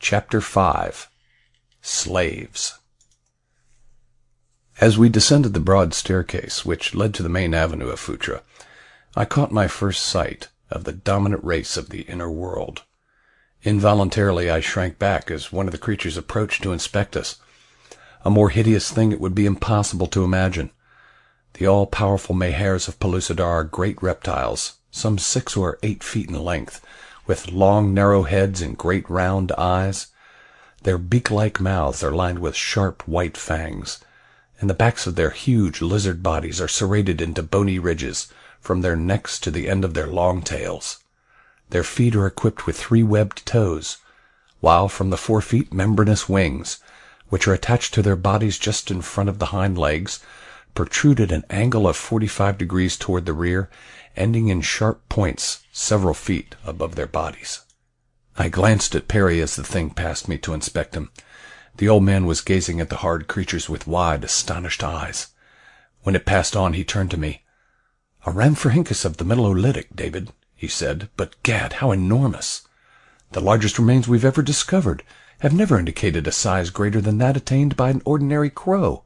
Chapter 5 Slaves. As we descended the broad staircase which led to the main avenue of Phutra, I caught my first sight of the dominant race of the inner world. Involuntarily I shrank back as one of the creatures approached to inspect us. A more hideous thing it would be impossible to imagine. The all-powerful Mahars of Pellucidar are great reptiles, some 6 or 8 feet in length, with long narrow heads and great round eyes. Their beak-like mouths are lined with sharp white fangs, and the backs of their huge lizard bodies are serrated into bony ridges from their necks to the end of their long tails. Their feet are equipped with 3 webbed toes, while from the 4 feet membranous wings, which are attached to their bodies just in front of the hind legs, protrude at an angle of 45 degrees toward the rear, ending in sharp points several feet above their bodies. I glanced at Perry as the thing passed me to inspect him. The old man was gazing at the hard creatures with wide, astonished eyes. When it passed on, he turned to me. "A Rhamphorhynchus of the Mesolithic, David," he said, "but gad, how enormous! The largest remains we've ever discovered have never indicated a size greater than that attained by an ordinary crow."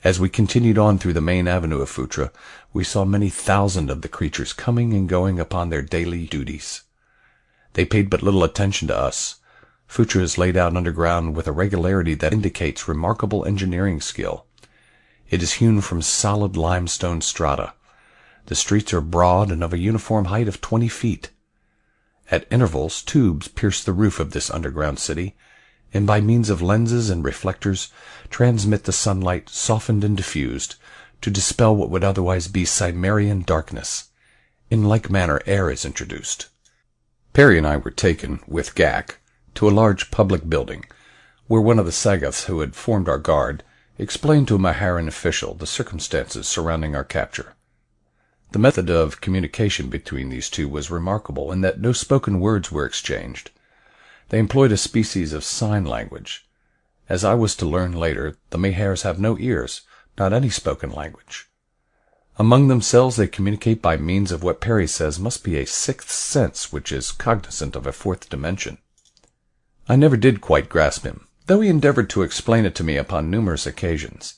As we continued on through the main avenue of Phutra, we saw many thousand of the creatures coming and going upon their daily duties. They paid but little attention to us. Phutra is laid out underground with a regularity that indicates remarkable engineering skill. It is hewn from solid limestone strata. The streets are broad and of a uniform height of 20 feet. At intervals, tubes pierce the roof of this underground city, and by means of lenses and reflectors transmit the sunlight, softened and diffused, to dispel what would otherwise be Cimmerian darkness. In like manner air is introduced. Perry and I were taken, with Ghak, to a large public building, where one of the Sagoths who had formed our guard explained to a Maharan official the circumstances surrounding our capture. The method of communication between these two was remarkable in that no spoken words were exchanged. They employed a species of sign language. As I was to learn later, the Mahars have no ears, not any spoken language. Among themselves they communicate by means of what Perry says must be a 6th sense which is cognizant of a 4th dimension. I never did quite grasp him, though he endeavored to explain it to me upon numerous occasions.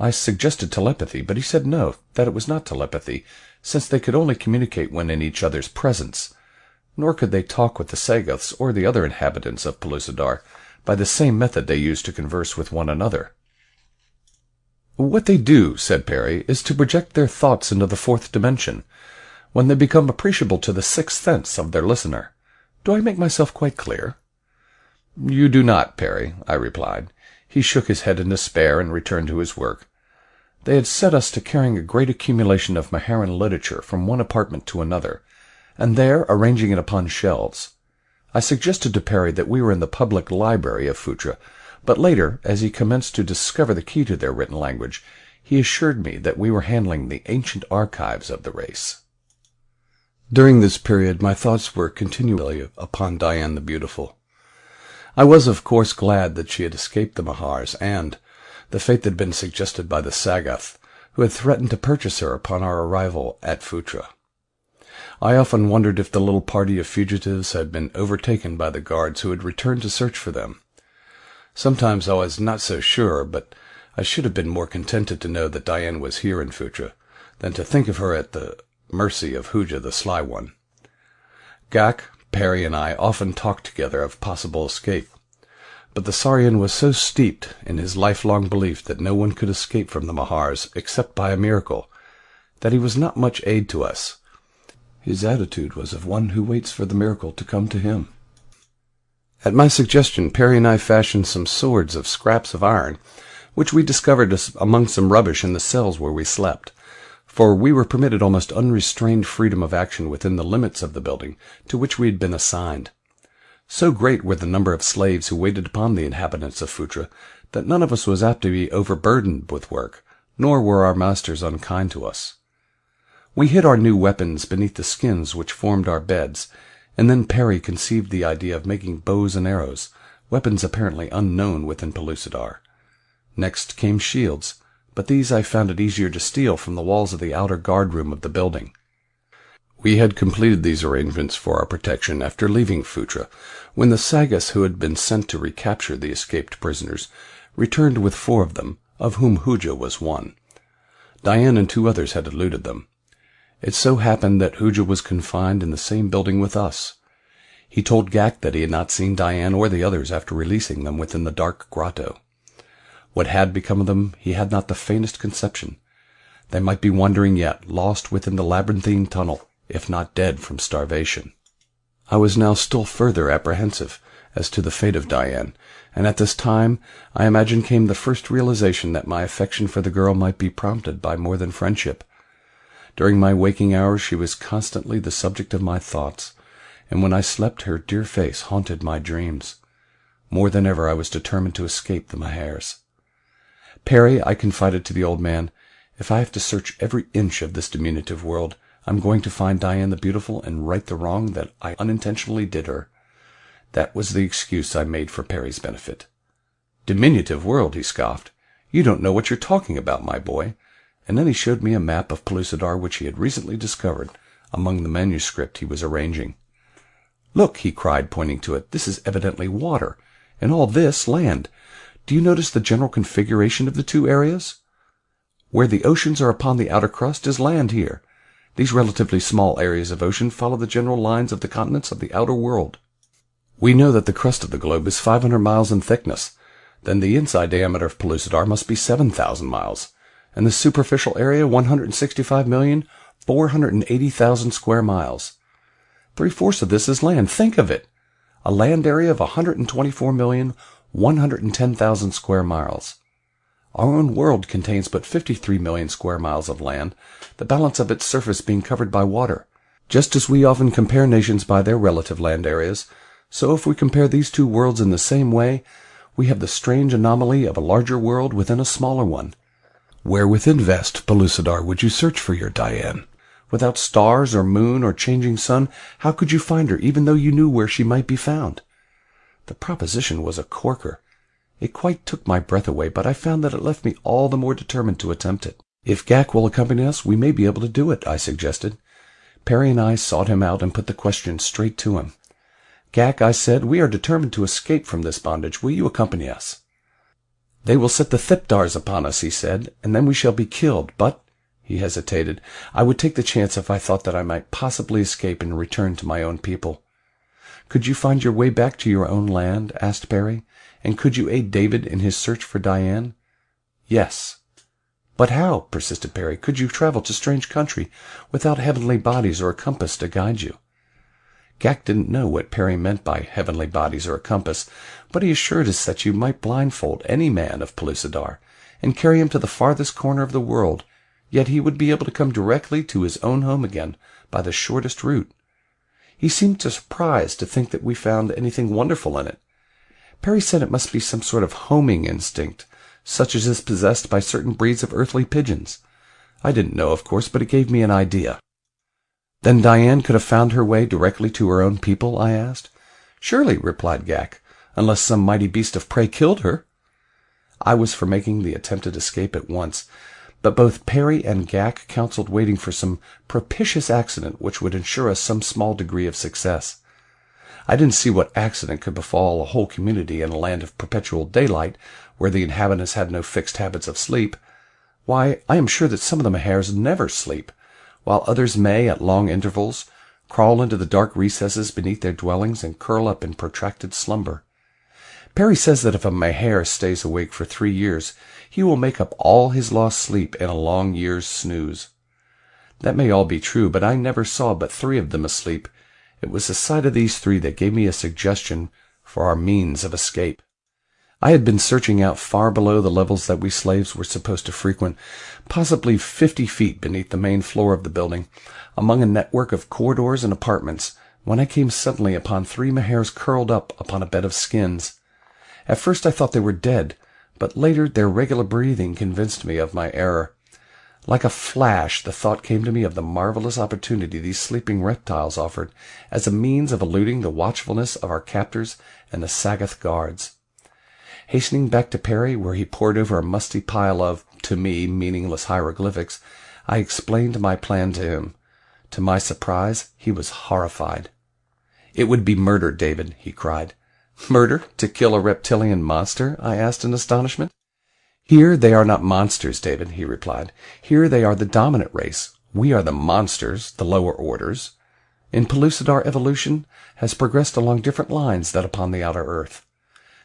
I suggested telepathy, but he said no, that it was not telepathy, since they could only communicate when in each other's presence, nor could they talk with the Sagoths or the other inhabitants of Pellucidar by the same method they used to converse with one another. "What they do," said Perry, "is to project their thoughts into the 4th dimension, when they become appreciable to the 6th sense of their listener. Do I make myself quite clear?" "You do not, Perry," I replied. He shook his head in despair and returned to his work. They had set us to carrying a great accumulation of Maharan literature from one apartment to another, and there arranging it upon shelves. I suggested to Perry that we were in the public library of Phutra, but later, as he commenced to discover the key to their written language, he assured me that we were handling the ancient archives of the race. During this period my thoughts were continually upon Diane the Beautiful. I was, of course, glad that she had escaped the Mahars and the fate that had been suggested by the Sagoth, who had threatened to purchase her upon our arrival at Phutra. I often wondered if the little party of fugitives had been overtaken by the guards who had returned to search for them. Sometimes I was not so sure, but I should have been more contented to know that Diane was here in Phutra than to think of her at the mercy of Huja the Sly One. Ghak, Perry, and I often talked together of possible escape, but the Saurian was so steeped in his lifelong belief that no one could escape from the Mahars except by a miracle, that he was not much aid to us. His attitude was of one who waits for the miracle to come to him. At my suggestion, Perry and I fashioned some swords of scraps of iron, which we discovered among some rubbish in the cells where we slept, for we were permitted almost unrestrained freedom of action within the limits of the building to which we had been assigned. So great were the number of slaves who waited upon the inhabitants of Phutra that none of us was apt to be overburdened with work, nor were our masters unkind to us. We hid our new weapons beneath the skins which formed our beds, and then Perry conceived the idea of making bows and arrows, weapons apparently unknown within Pellucidar. Next came shields, but these I found it easier to steal from the walls of the outer guard-room of the building. We had completed these arrangements for our protection after leaving Phutra, when the Sagas who had been sent to recapture the escaped prisoners returned with 4 of them, of whom Hooja was one. Diane and 2 others had eluded them. It so happened that Hooja was confined in the same building with us. He told Ghak that he had not seen Diane or the others after releasing them within the dark grotto. What had become of them he had not the faintest conception. They might be wandering yet, lost within the labyrinthine tunnel, if not dead from starvation. I was now still further apprehensive as to the fate of Diane, and at this time I imagine came the first realization that my affection for the girl might be prompted by more than friendship. During my waking hours she was constantly the subject of my thoughts, and when I slept her dear face haunted my dreams. More than ever I was determined to escape the Mahars. "Perry," I confided to the old man, "if I have to search every inch of this diminutive world, I'm going to find Diane the Beautiful and right the wrong that I unintentionally did her." That was the excuse I made for Perry's benefit. "Diminutive world," he scoffed. "You don't know what you're talking about, my boy." And then he showed me a map of Pellucidar which he had recently discovered among the manuscript he was arranging. "Look," he cried, pointing to it, "this is evidently water, and all this land. Do you notice the general configuration of the 2 areas? Where the oceans are upon the outer crust is land here. These relatively small areas of ocean follow the general lines of the continents of the outer world. We know that the crust of the globe is 500 miles in thickness. Then the inside diameter of Pellucidar must be 7,000 miles, and the superficial area 165,480,000 square miles. 3/4 of this is land. Think of it! A land area of 124,110,000 square miles. Our own world contains but 53 million square miles of land, the balance of its surface being covered by water. Just as we often compare nations by their relative land areas, so if we compare these 2 worlds in the same way, we have the strange anomaly of a larger world within a smaller one. Where within vast Pellucidar would you search for your Diane? Without stars or moon or changing sun, how could you find her, even though you knew where she might be found? The proposition was a corker. It quite took my breath away, but I found that it left me all the more determined to attempt it. "If Ghak will accompany us, we may be able to do it," I suggested. Perry and I sought him out and put the question straight to him. "Ghak," I said, "we are determined to escape from this bondage. Will you accompany us?" "They will set the Thipdars upon us," he said, "and then we shall be killed. But," he hesitated, "I would take the chance if I thought that I might possibly escape and return to my own people." "Could you find your way back to your own land?" asked Perry. "And could you aid David in his search for Diane?" "Yes." "But how," persisted Perry, "could you travel to strange country without heavenly bodies or a compass to guide you?" Ghak didn't know what Perry meant by heavenly bodies or a compass, but he assured us that you might blindfold any man of Pellucidar and carry him to the farthest corner of the world, yet he would be able to come directly to his own home again by the shortest route. He seemed surprised to think that we found anything wonderful in it. Perry said it must be some sort of homing instinct, such as is possessed by certain breeds of earthly pigeons. I didn't know, of course, but it gave me an idea. "Then Diane could have found her way directly to her own people?" I asked. "Surely," replied Ghak, "unless some mighty beast of prey killed her." I was for making the attempted escape at once, but both Perry and Ghak counseled waiting for some propitious accident which would ensure us some small degree of success. I didn't see what accident could befall a whole community in a land of perpetual daylight, where the inhabitants had no fixed habits of sleep. Why, I am sure that some of the Mahars never sleep, while others may, at long intervals, crawl into the dark recesses beneath their dwellings and curl up in protracted slumber. Perry says that if a Mahar stays awake for 3 years, he will make up all his lost sleep in a long year's snooze. That may all be true, but I never saw but 3 of them asleep. It was the sight of these 3 that gave me a suggestion for our means of escape. I had been searching out far below the levels that we slaves were supposed to frequent, possibly 50 feet beneath the main floor of the building, among a network of corridors and apartments, when I came suddenly upon 3 Mahars curled up upon a bed of skins. At first I thought they were dead, but later their regular breathing convinced me of my error. Like a flash the thought came to me of the marvelous opportunity these sleeping reptiles offered as a means of eluding the watchfulness of our captors and the Sagath guards. Hastening back to Perry, where he pored over a musty pile of, to me, meaningless hieroglyphics, I explained my plan to him. To my surprise, he was horrified. "It would be murder, David," he cried. "Murder? To kill a reptilian monster?" I asked in astonishment. "Here they are not monsters, David," he replied. "Here they are the dominant race. We are the monsters, the lower orders. In Pellucidar, evolution has progressed along different lines than upon the outer earth.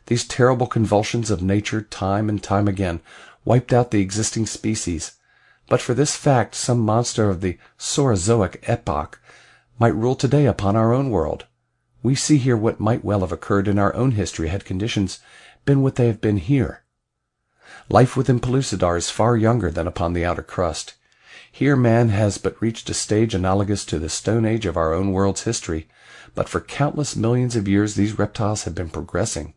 These terrible convulsions of nature time and time again wiped out the existing species. But for this fact, some monster of the Saurozoic epoch might rule today upon our own world. We see here what might well have occurred in our own history had conditions been what they have been here. Life within Pellucidar is far younger than upon the outer crust. Here man has but reached a stage analogous to the Stone Age of our own world's history, but for countless millions of years these reptiles have been progressing.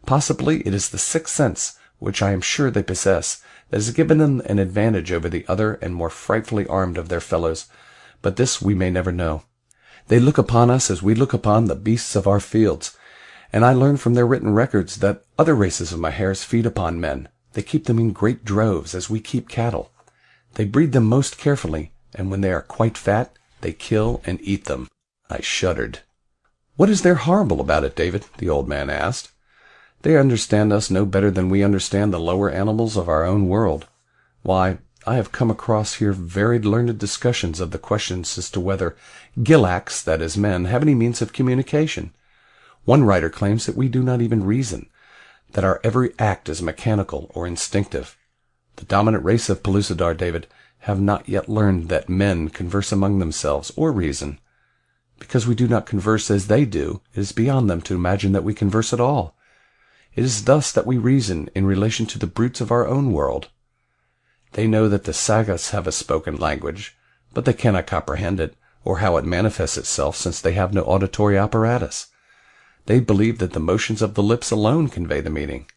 Possibly it is the sixth sense, which I am sure they possess, that has given them an advantage over the other and more frightfully armed of their fellows, but this we may never know. They look upon us as we look upon the beasts of our fields, and I learn from their written records that other races of Mahars feed upon men. They keep them in great droves, as we keep cattle. They breed them most carefully, and when they are quite fat, they kill and eat them." I shuddered. "What is there horrible about it, David?" the old man asked. "They understand us no better than we understand the lower animals of our own world. Why, I have come across here very learned discussions of the questions as to whether Gilacs, that is men, have any means of communication. One writer claims that we do not even reason, that our every act is mechanical or instinctive. The dominant race of Pellucidar, David, have not yet learned that men converse among themselves or reason. Because we do not converse as they do, it is beyond them to imagine that we converse at all. It is thus that we reason in relation to the brutes of our own world. They know that the Sagas have a spoken language, but they cannot comprehend it, or how it manifests itself, since they have no auditory apparatus. They believe that the motions of the lips alone convey the meaning.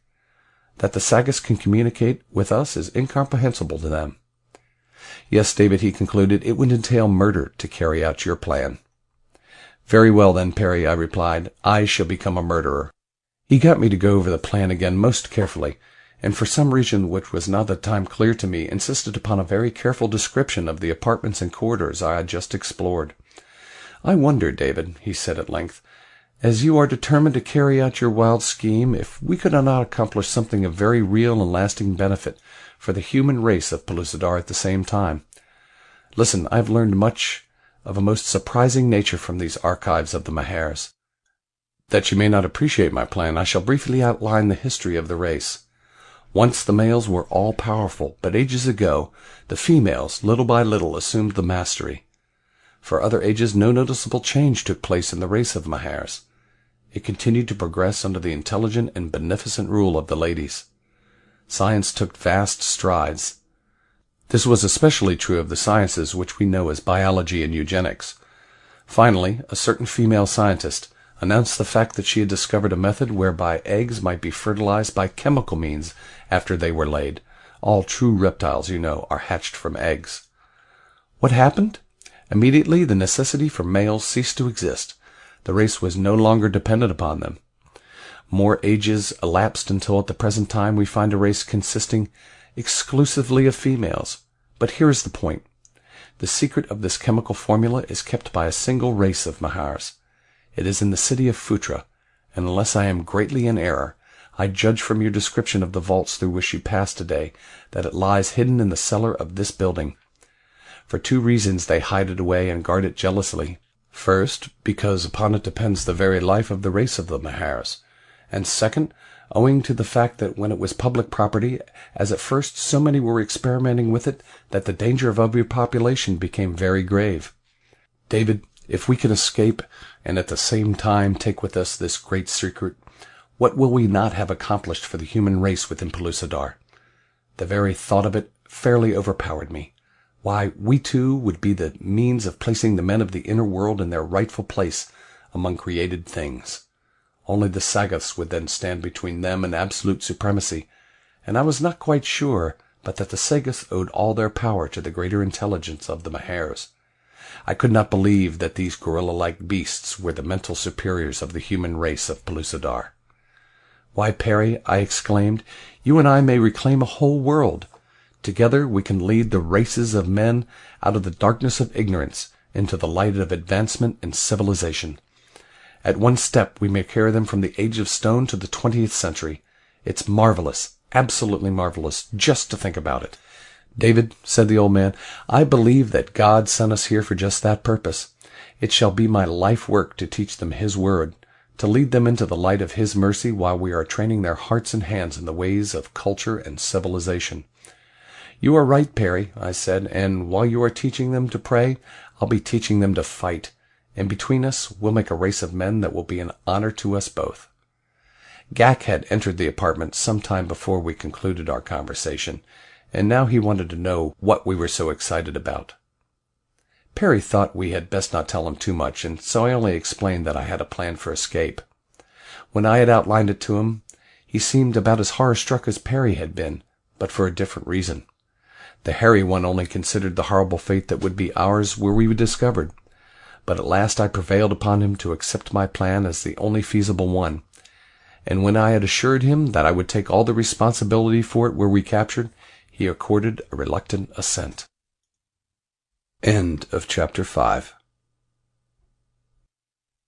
That the Sagas can communicate with us is incomprehensible to them. Yes, David, he concluded, it would entail murder to carry out your plan. Very well then, Perry, I replied, I shall become a murderer. He got me to go over the plan again most carefully, and for some reason which was not at the time clear to me, insisted upon a very careful description of the apartments and corridors I had just explored. I wonder, David, he said at length, as you are determined to carry out your wild scheme, if we could not accomplish something of very real and lasting benefit for the human race of Pellucidar at the same time. Listen, I have learned much of a most surprising nature from these archives of the Mahars. That you may not appreciate my plan, I shall briefly outline the history of the race. Once the males were all-powerful, but ages ago the females, little by little, assumed the mastery. For other ages no noticeable change took place in the race of Mahars. It continued to progress under the intelligent and beneficent rule of the ladies. Science took vast strides. This was especially true of the sciences which we know as biology and eugenics. Finally, a certain female scientist announced the fact that she had discovered a method whereby eggs might be fertilized by chemical means after they were laid. All true reptiles, you know, are hatched from eggs. What happened? Immediately the necessity for males ceased to exist. The race was no longer dependent upon them. More ages elapsed until at the present time we find a race consisting exclusively of females. But here is the point. The secret of this chemical formula is kept by a single race of Mahars. It is in the city of Phutra, and unless I am greatly in error, I judge from your description of the vaults through which you passed today that it lies hidden in the cellar of this building. For two reasons they hide it away and guard it jealously. First, because upon it depends the very life of the race of the Mahars, and second, owing to the fact that when it was public property, as at first so many were experimenting with it, that the danger of overpopulation became very grave. David, if we can escape, and at the same time take with us this great secret, what will we not have accomplished for the human race within Pellucidar? The very thought of it fairly overpowered me. Why, we too would be the means of placing the men of the inner world in their rightful place among created things. Only the Sagoths would then stand between them and absolute supremacy, and I was not quite sure but that the Sagoths owed all their power to the greater intelligence of the Mahars. I could not believe that these gorilla-like beasts were the mental superiors of the human race of Pellucidar. Why, Perry, I exclaimed, you and I may reclaim a whole world. Together we can lead the races of men out of the darkness of ignorance into the light of advancement and civilization. At one step we may carry them from the age of stone to the 20th century. It's marvelous, absolutely marvelous, just to think about it." "David," said the old man, "I believe that God sent us here for just that purpose. It shall be my life work to teach them His word, to lead them into the light of His mercy while we are training their hearts and hands in the ways of culture and civilization." "You are right, Perry," I said, "and while you are teaching them to pray, I'll be teaching them to fight, and between us we'll make a race of men that will be an honor to us both." Gak had entered the apartment some time before we concluded our conversation, and now he wanted to know what we were so excited about. Perry thought we had best not tell him too much, and so I only explained that I had a plan for escape. When I had outlined it to him, he seemed about as horror-struck as Perry had been, but for a different reason. The hairy one only considered the horrible fate that would be ours were we discovered. But at last I prevailed upon him to accept my plan as the only feasible one, and when I had assured him that I would take all the responsibility for it were we captured, he accorded a reluctant assent. End of chapter 5.